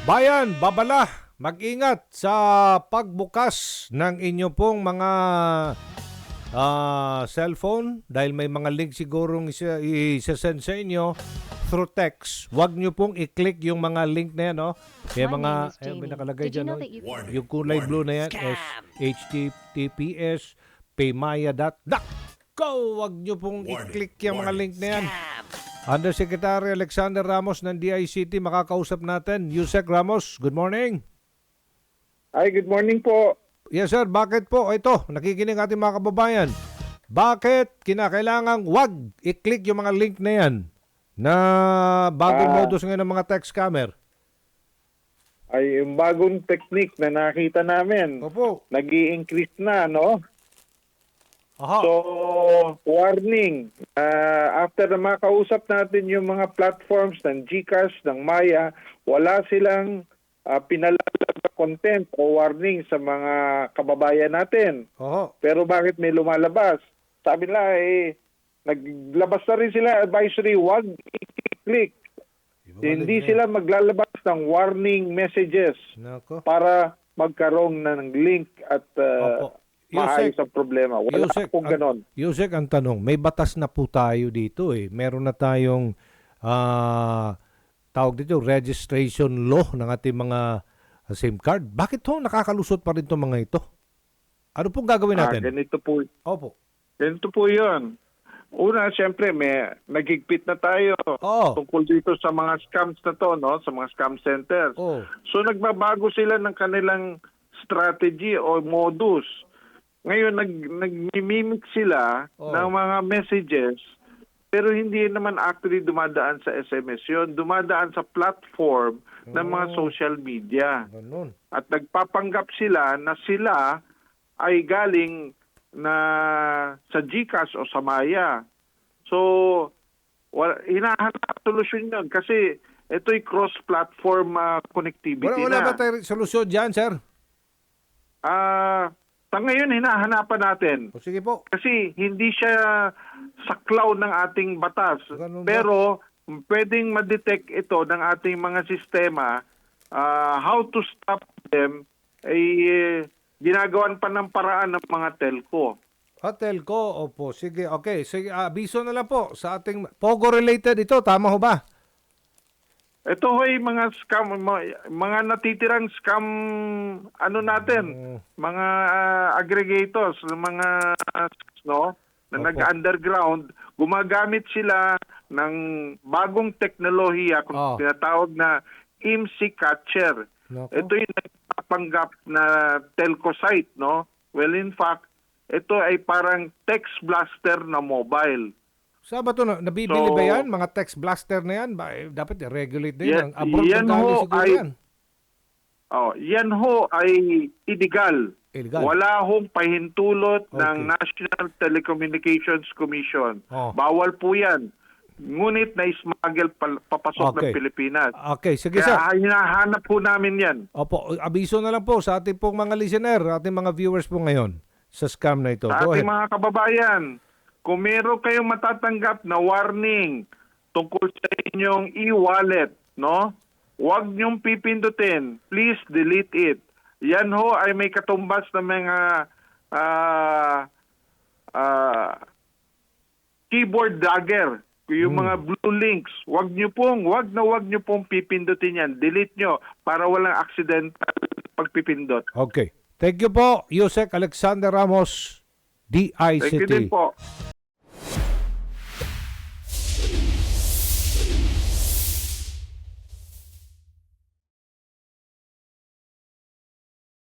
Bayan, babala, mag-ingat sa pagbukas ng inyo pong mga cellphone dahil may mga link sigurong isa-send sa inyo through text. Huwag nyo pong i-click yung mga link na yan, no? Kaya mga, may nakalagay dyan, no? Yung kulay blue na yan, HTTPS, paymaya.com. Huwag nyo pong i-click yung mga link na yan. Undersecretary Alexander Ramos ng DICT, makakausap natin. Yusek Ramos, good morning. Ay, good morning po. Yes sir, bakit po? Ito, nakikinig ating mga kababayan. Bakit kinakailangang wag i-click yung mga link na yan na bagong modus ngayon ng mga text scammer? Ay, yung bagong technique na nakita namin, Opo. nag-i-increase na, no? Aha. So, warning, after na makausap natin yung mga platforms ng GCash, ng Maya, wala silang pinalalabas na content o warning sa mga kababayan natin. Oho. Pero bakit may lumalabas? Sabi nila, naglabas na rin sila advisory, wag i-click. Hindi sila maglalabas ng warning messages Nako. para magkaroon ng link at Opo. maayos ang problema. Wala pong ganon. Yusek, ang tanong, may batas na po tayo dito eh. Meron na tayong tawag dito, registration law ng ating mga SIM card. Bakit ho nakakalusot pa rin itong mga ito? Ano pong gagawin natin? Ganito po. Opo. Ganito po yun. Una, siyempre, may nagigpit na tayo tungkol dito sa mga scams na to, no? Sa mga scam centers. Oh. So, nagbabago sila ng kanilang strategy o modus. Ngayon, nag-mimic sila ng mga messages, pero hindi naman actually dumadaan sa SMS yun. Dumadaan sa platform ng mga social media. Ganun. At nagpapanggap sila na sila ay galing na sa GCash o sa Maya. So, hinahanap solusyon yun kasi ito'y cross-platform connectivity Wala ba tayong solusyon dyan, sir? Sa ngayon, hinahanapan natin. O sige po. Kasi hindi siya saklaw ng ating batas. Ganun ba? Pero pwedeng ma-detect ito ng ating mga sistema. How to stop them ay ginagawan pa ng paraan ng mga telco. Telco, opo. Sige, okay. Sige, abiso na lang po sa ating Pogo-related ito. Tama ho ba? Ito ay mga scam, mga natitirang scam natin, mga aggregators, mga na nag-underground, gumagamit sila ng bagong teknolohiya kung tinatawag na IMSI catcher. Ito yung nagpapanggap na telco site, no? Well, in fact, ito ay parang text blaster na mobile. Saan ba ito? Nabibili ba yan? Mga text blaster na yan? Dapat i-regulate din. Abroad yan ho siguro yan. Yan ho ay illegal. Wala hong pahintulot ng National Telecommunications Commission. Bawal po yan. Ngunit na-smuggle papasok ng Pilipinas. Okay, sige sir. Kaya hinahanap po namin yan. Opo, abiso na lang po sa ating pong mga listener, ating mga viewers po ngayon sa scam na ito. Sa ating mga kababayan, kung meron kayong matatanggap na warning tungkol sa inyong e-wallet, no? Huwag niyong pipindutin. Please delete it. Yan ho ay may katumbas na mga keyboard dagger. Yung mga blue links. Huwag niyo pong pipindutin yan. Delete nyo para walang accidental pagpipindot. Okay. Thank you po, Yusek Alexander Ramos, DICT. Thank you din po.